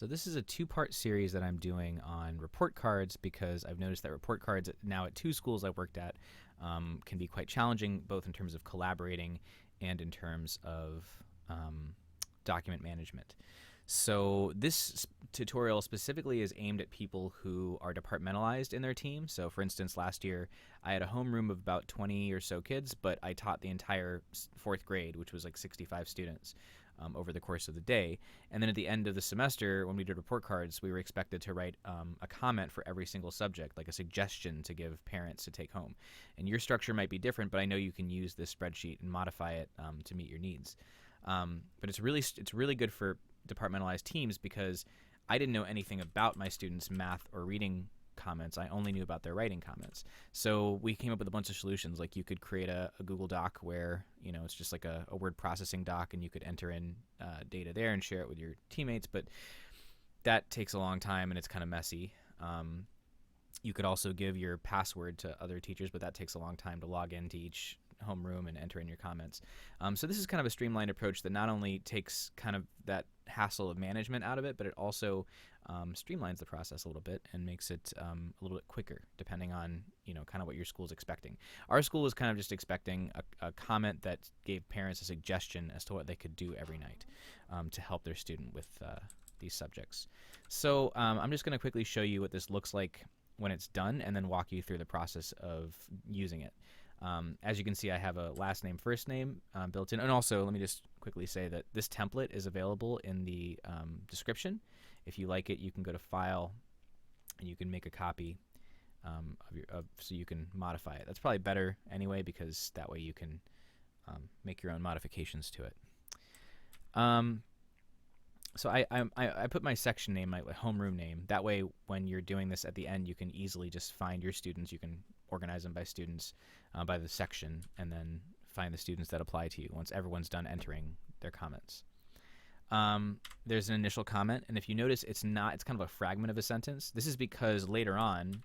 So this is a two-part series that I'm doing on report cards because I've noticed that report cards now at two schools I've worked at can be quite challenging, both in terms of collaborating and in terms of document management. So this tutorial specifically is aimed at people who are departmentalized in their team. So for instance, last year I had a homeroom of about 20 or so kids, but I taught the entire fourth grade, which was like 65 students. Over the course of the day. And then at the end of the semester, when we did report cards, we were expected to write a comment for every single subject, like a suggestion to give parents to take home. And your structure might be different, but I know you can use this spreadsheet and modify it to meet your needs. But it's really good for departmentalized teams because I didn't know anything about my students' math or reading comments. I only knew about their writing comments. So we came up with a bunch of solutions. Like you could create a Google Doc where, you know, it's just like a word processing doc, and you could enter in data there and share it with your teammates. But that takes a long time and it's kind of messy. You could also give your password to other teachers, but that takes a long time to log into each homeroom and enter in your comments. So this is kind of a streamlined approach that not only takes kind of that hassle of management out of it, but it also streamlines the process a little bit and makes it a little bit quicker, depending on, you know, kind of what your school's expecting. Our school was kind of just expecting a comment that gave parents a suggestion as to what they could do every night to help their student with these subjects. So I'm just going to quickly show you what this looks like when it's done, and then walk you through the process of using it. As you can see, I have a last name, first name built in. And also, let me just quickly say that this template is available in the description. If you like it, you can go to File, and you can make a copy so you can modify it. That's probably better anyway, because that way you can make your own modifications to it. So I put my section name, my homeroom name. That way, when you're doing this at the end, you can easily just find your students. You can organize them by students, by the section, and then find the students that apply to you once everyone's done entering their comments. There's an initial comment, and if you notice, it's kind of a fragment of a sentence. This is because later on,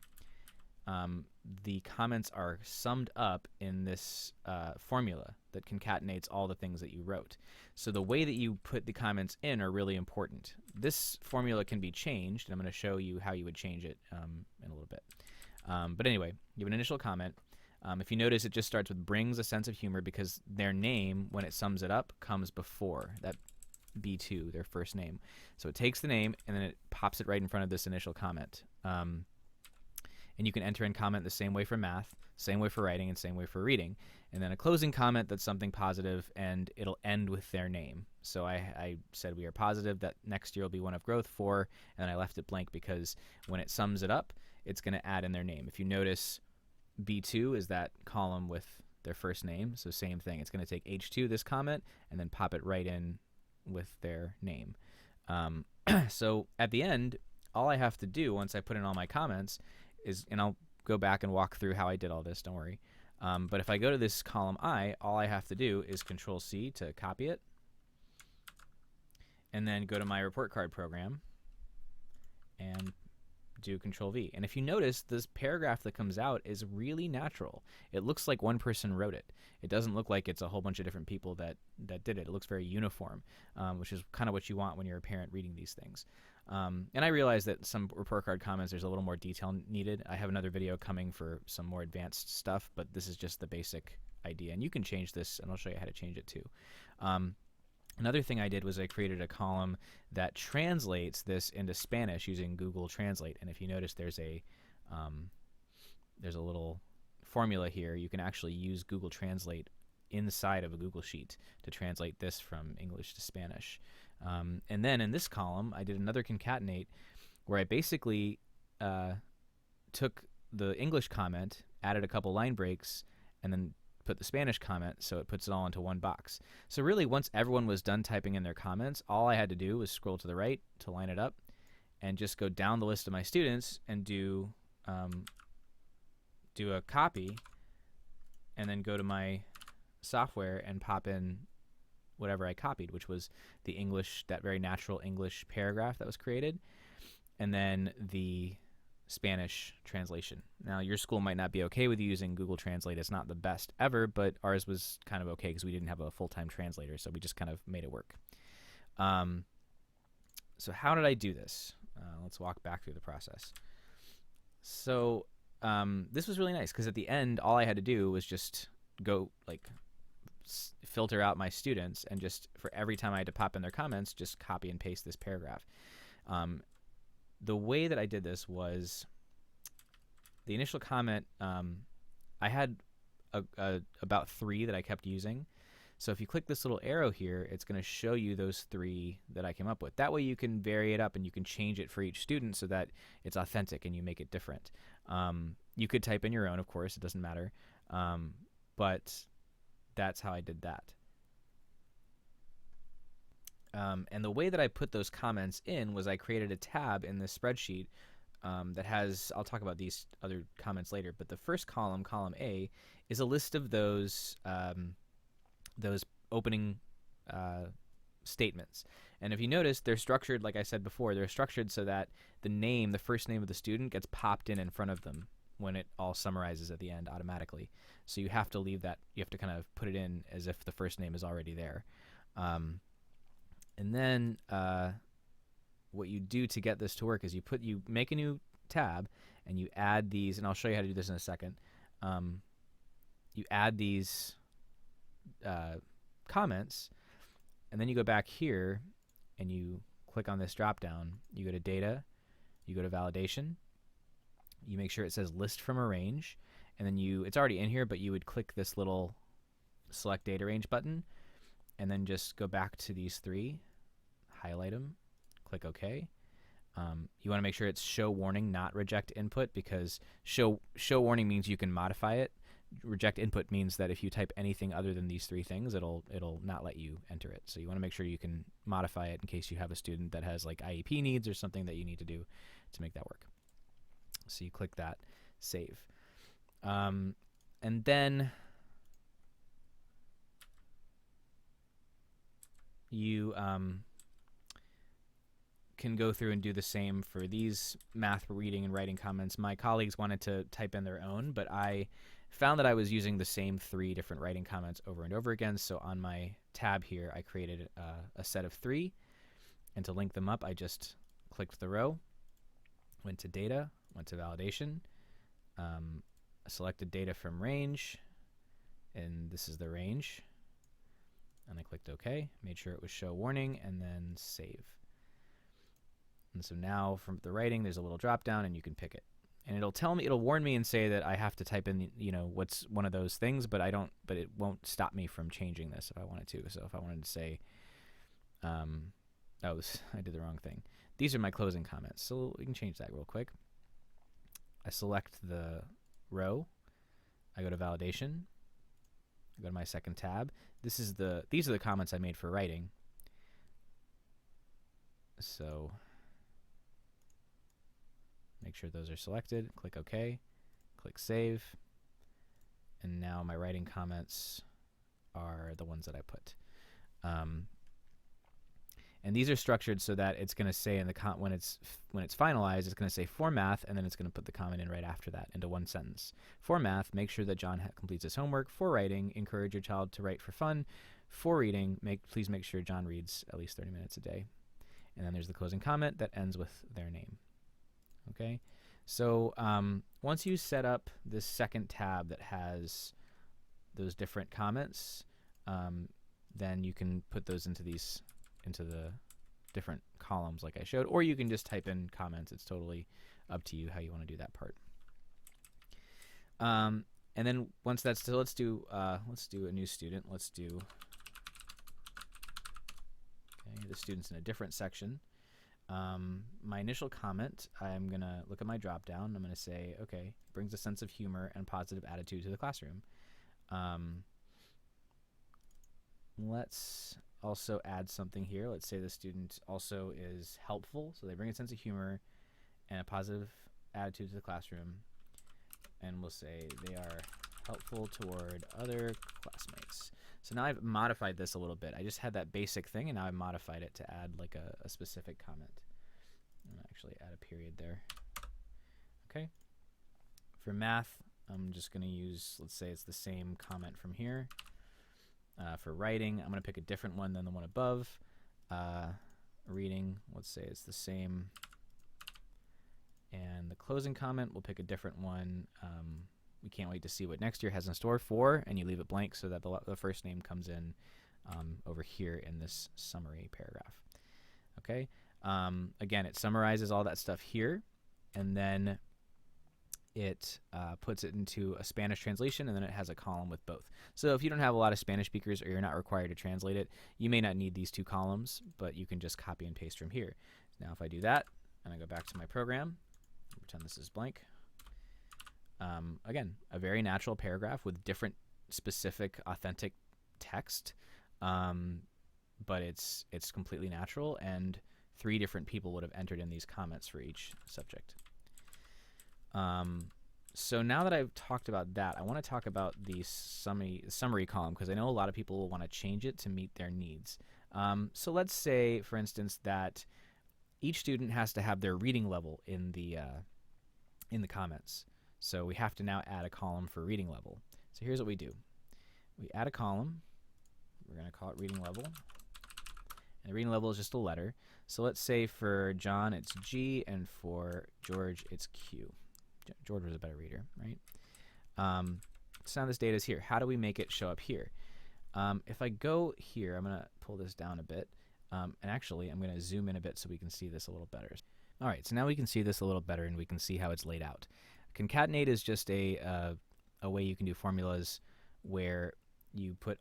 the comments are summed up in this formula that concatenates all the things that you wrote. So the way that you put the comments in are really important. This formula can be changed, and I'm going to show you how you would change it in a little bit. But anyway, you have an initial comment. If you notice, it just starts with brings a sense of humor because their name, when it sums it up, comes before that B2, their first name. So it takes the name, and then it pops it right in front of this initial comment. And you can enter in comment the same way for math, same way for writing, and same way for reading. And then a closing comment that's something positive, and it'll end with their name. So I said we are positive that next year will be one of growth for, and then I left it blank because when it sums it up, it's going to add in their name. If you notice, B2 is that column with their first name, so same thing. It's going to take H2, this comment, and then pop it right in with their name. So at the end, all I have to do once I put in all my comments is, and I'll go back and walk through how I did all this, don't worry. But if I go to this column I, all I have to do is Control-C to copy it, and then go to my report card program and do Control-V. And if you notice, this paragraph that comes out is really natural. It looks like one person wrote it. It doesn't look like it's a whole bunch of different people that did it. It looks very uniform, which is kind of what you want when you're a parent reading these things. And I realize that some report card comments, there's a little more detail needed. I have another video coming for some more advanced stuff, but this is just the basic idea. And you can change this, and I'll show you how to change it too. Another thing I did was I created a column that translates this into Spanish using Google Translate. And if you notice, there's a little formula here. You can actually use Google Translate inside of a Google Sheet to translate this from English to Spanish. And then in this column, I did another concatenate where I basically took the English comment, added a couple line breaks, and then put the Spanish comment, so it puts it all into one box. So really, once everyone was done typing in their comments, all I had to do was scroll to the right to line it up and just go down the list of my students and do a copy, and then go to my software and pop in whatever I copied, which was the English, that very natural English paragraph that was created, and then the Spanish translation. Now, your school might not be okay with using Google Translate. It's not the best ever, but ours was kind of okay because we didn't have a full-time translator, so we just kind of made it work. So how did I do this? Let's walk back through the process. So this was really nice because at the end, all I had to do was just go filter out my students, and just for every time I had to pop in their comments, just copy and paste this paragraph. The way that I did this was the initial comment. I had about 3 that I kept using. So if you click this little arrow here, it's going to show you those 3 that I came up with. That way you can vary it up and you can change it for each student so that it's authentic and you make it different. You could type in your own, of course, it doesn't matter. But that's how I did that. And the way that I put those comments in was I created a tab in this spreadsheet that has, I'll talk about these other comments later, but the first column, column A, is a list of those opening statements. And if you notice, they're structured, like I said before, they're structured so that the first name of the student gets popped in front of them when it all summarizes at the end automatically. So you have to leave that, you have to kind of put it in as if the first name is already there. And then what you do to get this to work is you make a new tab and you add these, and I'll show you how to do this in a second. You add these comments, and then you go back here and you click on this drop down. You go to data, you go to validation, you make sure it says list from a range, and then it's already in here, but you would click this little select data range button and then just go back to these 3, highlight them, click OK. You want to make sure it's show warning, not reject input, because show warning means you can modify it. Reject input means that if you type anything other than these 3 things, it'll not let you enter it. So you want to make sure you can modify it in case you have a student that has like IEP needs or something that you need to do to make that work. So you click that, save. And then you can go through and do the same for these math, reading, and writing comments. My colleagues wanted to type in their own, but I found that I was using the same 3 different writing comments over and over again. So on my tab here, I created a set of 3. And to link them up, I just clicked the row, went to data, went to validation, selected data from range, and this is the range. And I clicked OK, made sure it was show warning, and then save. And so now from the writing, there's a little drop down, and you can pick it. And it'll warn me and say that I have to type in, what's one of those things, but it won't stop me from changing this if I wanted to. So if I wanted to say, I did the wrong thing. These are my closing comments, so we can change that real quick. I select the row, I go to validation, I go to my second tab. These are the comments I made for writing. So make sure those are selected, click OK, click save, and now my writing comments are the ones that I put. And these are structured so that it's going to say in the when it's finalized, it's going to say for math, and then it's going to put the comment in right after that into one sentence. For math, make sure that John completes his homework. For writing, encourage your child to write for fun. For reading, please make sure John reads at least 30 minutes a day. And then there's the closing comment that ends with their name. Okay, so once you set up this second tab that has those different comments, then you can put those into the different columns like I showed, or you can just type in comments. It's totally up to you how you want to do that part. And then once that's so, let's do a new student. Let's do the students in a different section. My initial comment, I'm going to look at my drop down. I'm going to say, okay, brings a sense of humor and positive attitude to the classroom. Let's also add something here. Let's say the student also is helpful. So they bring a sense of humor and a positive attitude to the classroom. And we'll say they are helpful toward other classmates. So now I've modified this a little bit. I just had that basic thing, and now I've modified it to add like a specific comment. I'm actually add a period there. Okay. For math, I'm just going to use, let's say it's the same comment from here. For writing, I'm going to pick a different one than the one above. reading, let's say it's the same. And the closing comment, we'll pick a different one. We can't wait to see what next year has in store for, and you leave it blank so that the first name comes in over here in this summary paragraph. Okay. Again, it summarizes all that stuff here, and then it puts it into a Spanish translation, and then it has a column with both. So if you don't have a lot of Spanish speakers or you're not required to translate it, you may not need these two columns, but you can just copy and paste from here. Now if I do that, and I go back to my program, pretend this is blank. Again, a very natural paragraph with different specific authentic text, but it's completely natural, and 3 different people would have entered in these comments for each subject. So now that I've talked about that, I want to talk about the summary column, because I know a lot of people will want to change it to meet their needs. So let's say, for instance, that each student has to have their reading level in the comments. So we have to now add a column for reading level. So here's what we do. We add a column. We're going to call it reading level. And the reading level is just a letter. So let's say for John it's G, and for George it's Q. George was a better reader, right? So now this data is here. How do we make it show up here? If I go here, I'm going to pull this down a bit. And actually, I'm going to zoom in a bit so we can see this a little better. All right, so now we can see this a little better, and we can see how it's laid out. Concatenate is just a way you can do formulas where you put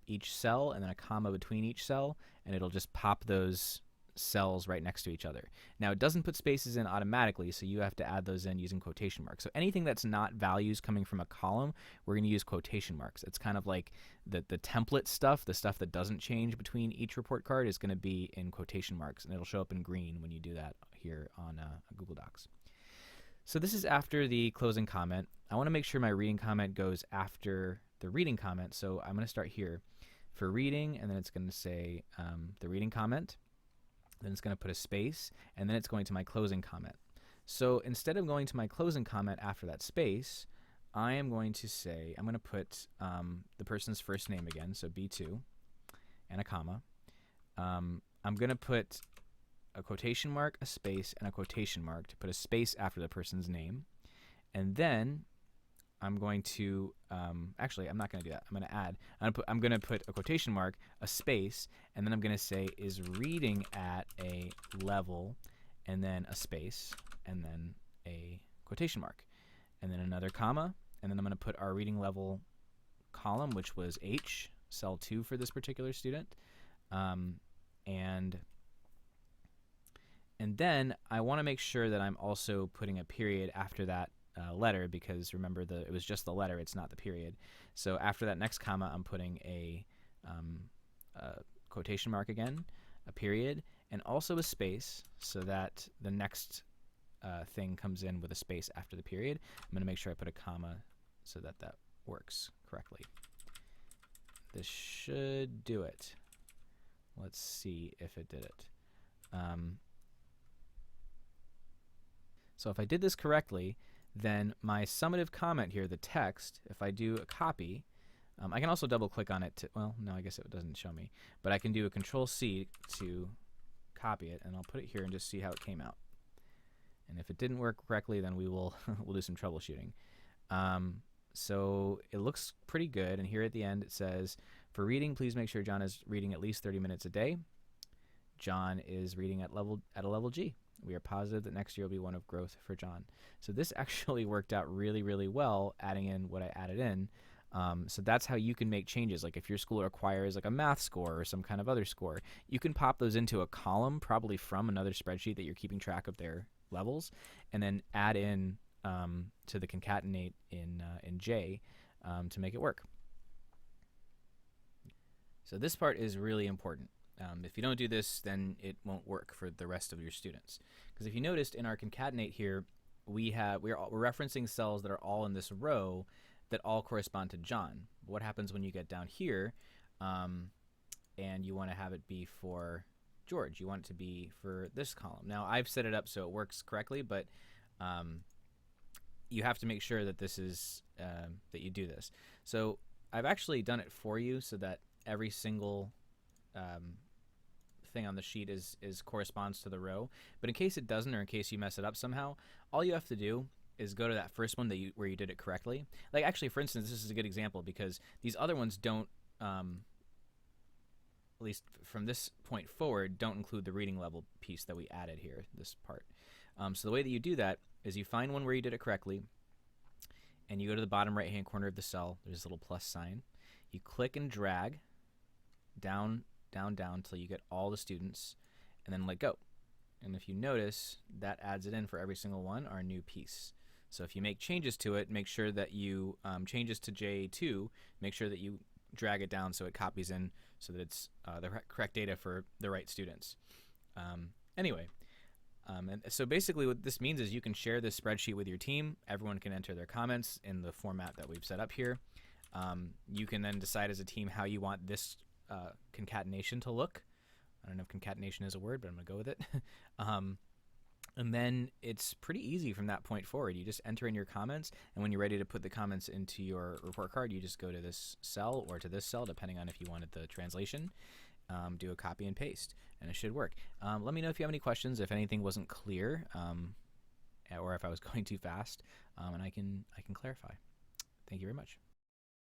each cell and then a comma between each cell, and it'll just pop those cells right next to each other. Now, it doesn't put spaces in automatically, so you have to add those in using quotation marks. So anything that's not values coming from a column, we're going to use quotation marks. It's kind of like the template stuff, the stuff that doesn't change between each report card is going to be in quotation marks, and it'll show up in green when you do that here on Google Docs. So this is after the closing comment. I want to make sure my reading comment goes after the reading comment, so I'm going to start here for reading, and then it's going to say the reading comment. Then it's going to put a space, and then it's going to my closing comment. So instead of going to my closing comment after that space, I am going to say, I'm going to put the person's first name again, so B2, and a comma. I'm going to put a quotation mark, a space, and a quotation mark to put a space after the person's name. And then I'm going to, actually, I'm not going to do that. I'm going to add, I'm going to put a quotation mark, a space, and then I'm going to say is reading at a level, and then a space, and then a quotation mark, and then another comma, and then I'm going to put our reading level column, which was H, cell 2 for this particular student, and then I want to make sure that I'm also putting a period after that letter, because remember, it was just the letter, it's not the period. So after that next comma, I'm putting a quotation mark again, a period, and also a space, so that the next thing comes in with a space after the period. I'm going to make sure I put a comma so that that works correctly. This should do it. Let's see if it did it. So if I did this correctly, then my summative comment here, the text, if I do a copy, I can also double click on it to, well, no, I guess it doesn't show me, but I can do a Control-C to copy it, and I'll put it here and just see how it came out. And if it didn't work correctly, then we will we'll do some troubleshooting. So it looks pretty good, and here at the end it says, for reading, please make sure John is reading at least 30 minutes a day. John is reading at a level G. We are positive that next year will be one of growth for John. So this actually worked out really, really well, adding in what I added in. So that's how you can make changes. Like if your school requires like a math score or some kind of other score, you can pop those into a column, probably from another spreadsheet that you're keeping track of their levels, and then add in to the concatenate in J to make it work. So this part is really important. If you don't do this, then it won't work for the rest of your students. Because if you noticed in our concatenate here, we're referencing cells that are all in this row that all correspond to John. What happens when you get down here and you want to have it be for George? You want it to be for this column. Now, I've set it up so it works correctly, but you have to make sure that this is that you do this. So I've actually done it for you so that every single thing on the sheet is corresponds to the row. But in case it doesn't, or in case you mess it up somehow, all you have to do is go to that first one where you did it correctly. Like actually, for instance, this is a good example because these other ones don't, at least from this point forward, don't include the reading level piece that we added here, this part. So the way that you do that is you find one where you did it correctly, and you go to the bottom right-hand corner of the cell. There's a little plus sign. You click and drag down, down, down until you get all the students, and then let go. And if you notice, that adds it in for every single one, our new piece. So if you make changes to it, make sure that you, changes to J2, make sure that you drag it down so it copies in so that it's the correct data for the right students. Anyway, and so basically what this means is you can share this spreadsheet with your team. Everyone can enter their comments in the format that we've set up here. You can then decide as a team how you want this concatenation to look. I don't know if concatenation is a word, but I'm going to go with it. And then it's pretty easy from that point forward. You just enter in your comments, and when you're ready to put the comments into your report card, you just go to this cell or to this cell, depending on if you wanted the translation. Do a copy and paste, and it should work. Let me know if you have any questions, if anything wasn't clear, or if I was going too fast, and I can clarify. Thank you very much.